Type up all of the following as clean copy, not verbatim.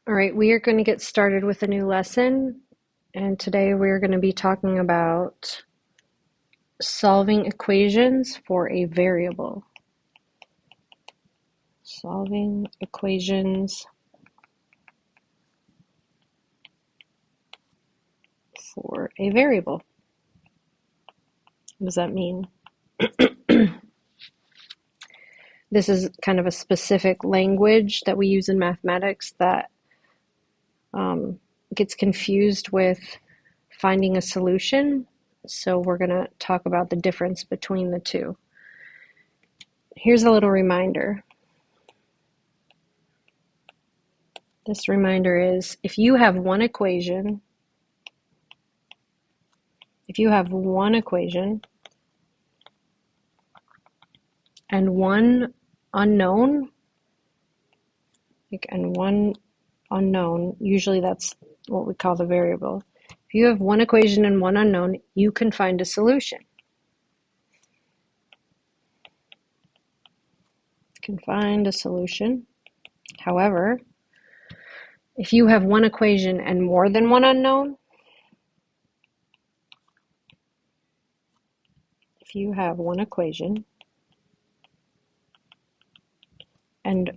All right, we are going to get started with a new lesson, and today we're going to be talking about solving equations for a variable. Solving equations for a variable. What does that mean? This is kind of a specific language that we use in mathematics that gets confused with finding a solution. So we're going to talk about the difference between the two. Here's a little reminder. This reminder is if you have one equation and one unknown, usually that's what we call the variable. If you have one equation and one unknown, you can find a solution. However, if you have one equation and more than one unknown, if you have one equation and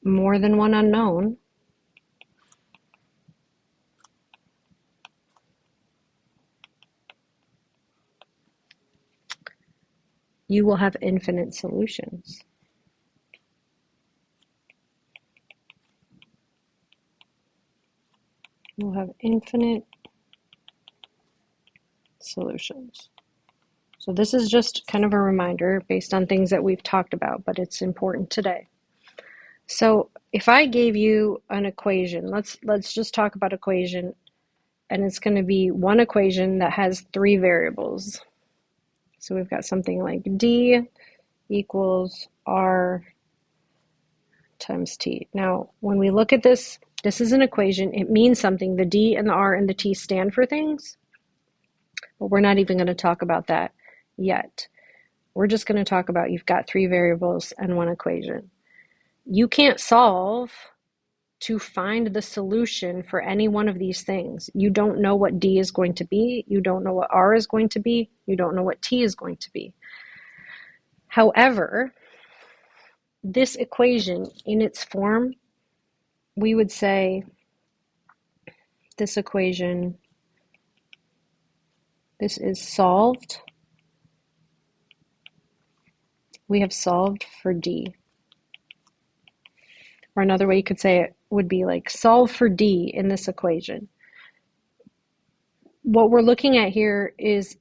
more than one unknown, you will have infinite solutions. You'll have infinite solutions. So this is just kind of a reminder based on things that we've talked about, but it's important today. So if I gave you an equation, let's just talk about equation, and it's going to be one equation that has three variables. So we've got something like d equals r times t. Now, when we look at this, this is an equation. It means something. The d and the r and the t stand for things, but we're not even going to talk about that yet. We're just going to talk about you've got three variables and one equation. You can't solve to find the solution for any one of these things. You don't know what d is going to be. You don't know what r is going to be. You don't know what t is going to be. However, this equation in its form, we would say this equation, this is solved. We have solved for d. Or another way you could say it would be like solve for d in this equation. What we're looking at here is,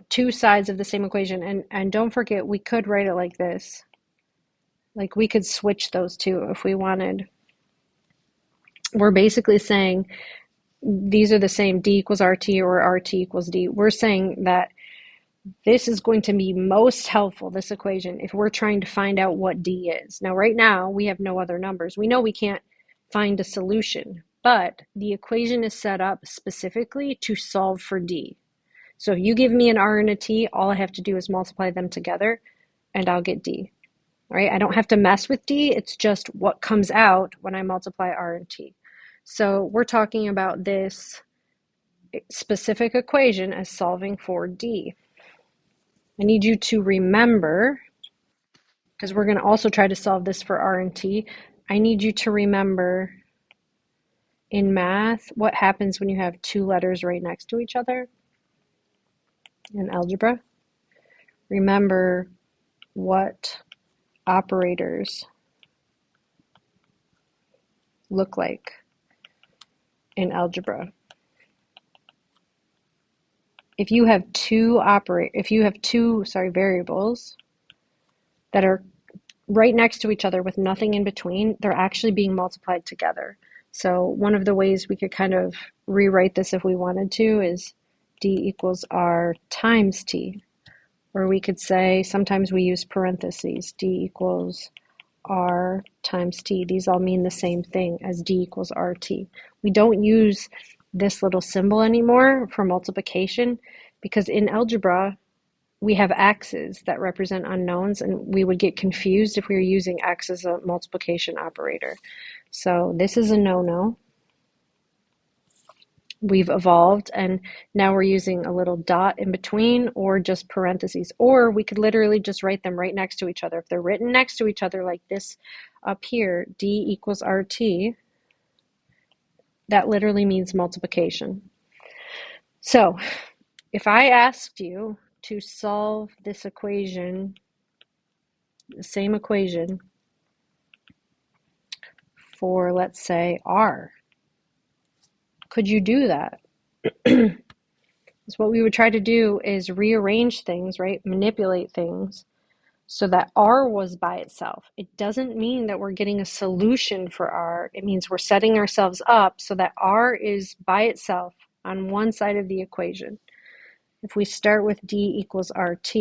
two sides of the same equation. And don't forget, we could write it like this. Like we could switch those two if we wanted. We're basically saying these are the same, d equals rt or rt equals d. We're saying that this is going to be most helpful, this equation, if we're trying to find out what d is. Now, right now, we have no other numbers. We know we can't find a solution, but the equation is set up specifically to solve for d. So if you give me an r and a t, all I have to do is multiply them together, and I'll get d. All right? I don't have to mess with d. It's just what comes out when I multiply r and t. So we're talking about this specific equation as solving for d. I need you to remember, because we're going to also try to solve this for r and t, I need you to remember in math what happens when you have two letters right next to each other in algebra. Remember what operators look like in algebra. If you have two variables that are right next to each other with nothing in between, they're actually being multiplied together. So one of the ways we could kind of rewrite this if we wanted to is d equals r times t. Or we could say, sometimes we use parentheses, d equals r times t. These all mean the same thing as d equals rt. We don't use this little symbol anymore for multiplication because in algebra, we have x's that represent unknowns, and we would get confused if we were using x as a multiplication operator. So this is a no-no. We've evolved, and now we're using a little dot in between or just parentheses, or we could literally just write them right next to each other. If they're written next to each other like this up here, d equals rt, that literally means multiplication. So if I asked you to solve this equation, the same equation, for, let's say, r, could you do that? So what we would try to do is rearrange things, right? Manipulate things so that r was by itself. It doesn't mean that we're getting a solution for r. It means we're setting ourselves up so that r is by itself on one side of the equation. If we start with d equals rt,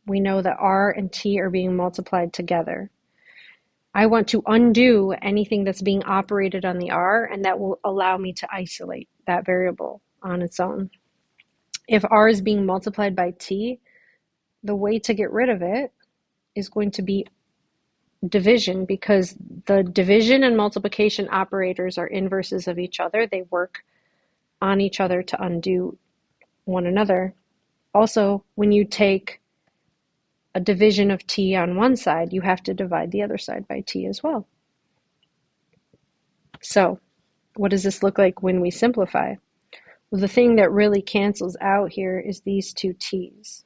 we know that r and t are being multiplied together. I want to undo anything that's being operated on the r, and that will allow me to isolate that variable on its own. If r is being multiplied by t, the way to get rid of it is going to be division, because the division and multiplication operators are inverses of each other. They work on each other to undo one another. Also, when you take a division of t on one side, you have to divide the other side by t as well. So, what does this look like when we simplify? Well, the thing that really cancels out here is these two t's.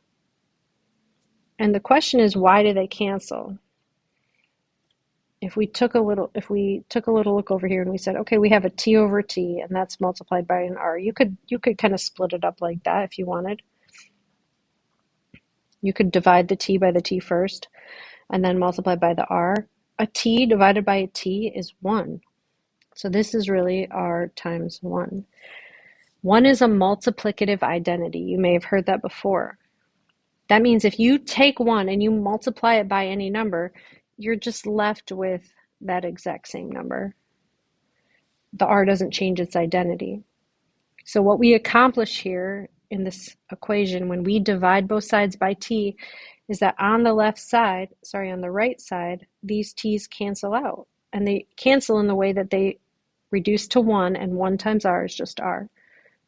And the question is, why do they cancel? If we took a little look over here and we said, okay, we have a t over t, and that's multiplied by an r. You could kind of split it up like that if you wanted. You could divide the t by the t first, and then multiply by the r. A t divided by a t is 1. So this is really r times 1. 1 is a multiplicative identity. You may have heard that before. That means if you take 1 and you multiply it by any number, you're just left with that exact same number. The r doesn't change its identity. So what we accomplish here in this equation when we divide both sides by t is that on the right side, these t's cancel out. And they cancel in the way that they reduce to 1, and 1 times r is just r.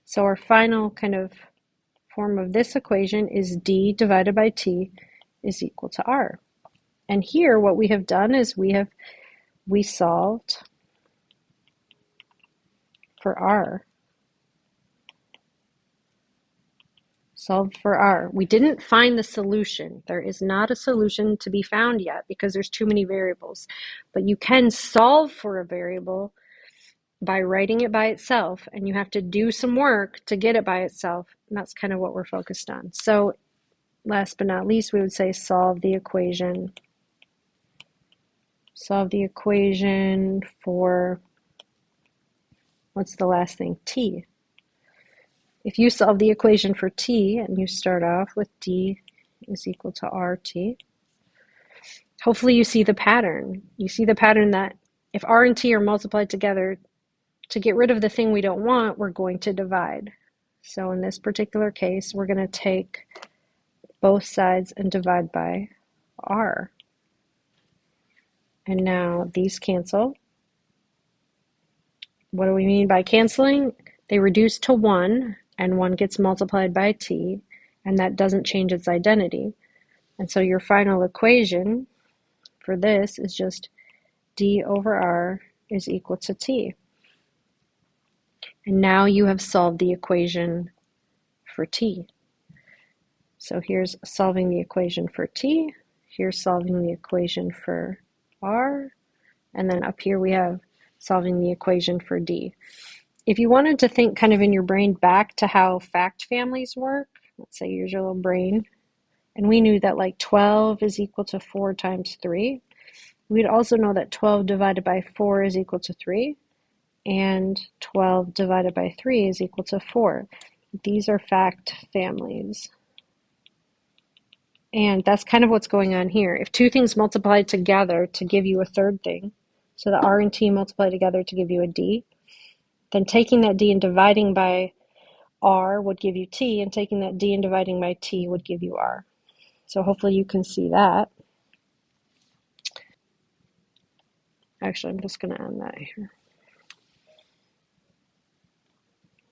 So our final kind of form of this equation is d divided by t is equal to r. And here what we have done is we solved for r. Solved for r. We didn't find the solution. There is not a solution to be found yet because there's too many variables. But you can solve for a variable by writing it by itself, and you have to do some work to get it by itself, and that's kind of what we're focused on. So last but not least, we would say solve the equation for, what's the last thing? T. If you solve the equation for t and you start off with d is equal to rt, hopefully you see the pattern. You see the pattern that if r and t are multiplied together, to get rid of the thing we don't want, we're going to divide. So in this particular case, we're going to take both sides and divide by r. And now these cancel. What do we mean by canceling? They reduce to 1, and 1 gets multiplied by t, and that doesn't change its identity. And so your final equation for this is just d over r is equal to t. And now you have solved the equation for t. So here's solving the equation for t, here's solving the equation for r, and then up here we have solving the equation for d. If you wanted to think kind of in your brain back to how fact families work, let's say here's your little brain, and we knew that like 12 is equal to 4 times 3. We'd also know that 12 divided by 4 is equal to 3, and 12 divided by 3 is equal to 4. These are fact families. And that's kind of what's going on here. If two things multiply together to give you a third thing, so the r and t multiply together to give you a d, then taking that d and dividing by r would give you t, and taking that d and dividing by t would give you r. So hopefully you can see that. Actually, I'm just going to end that here.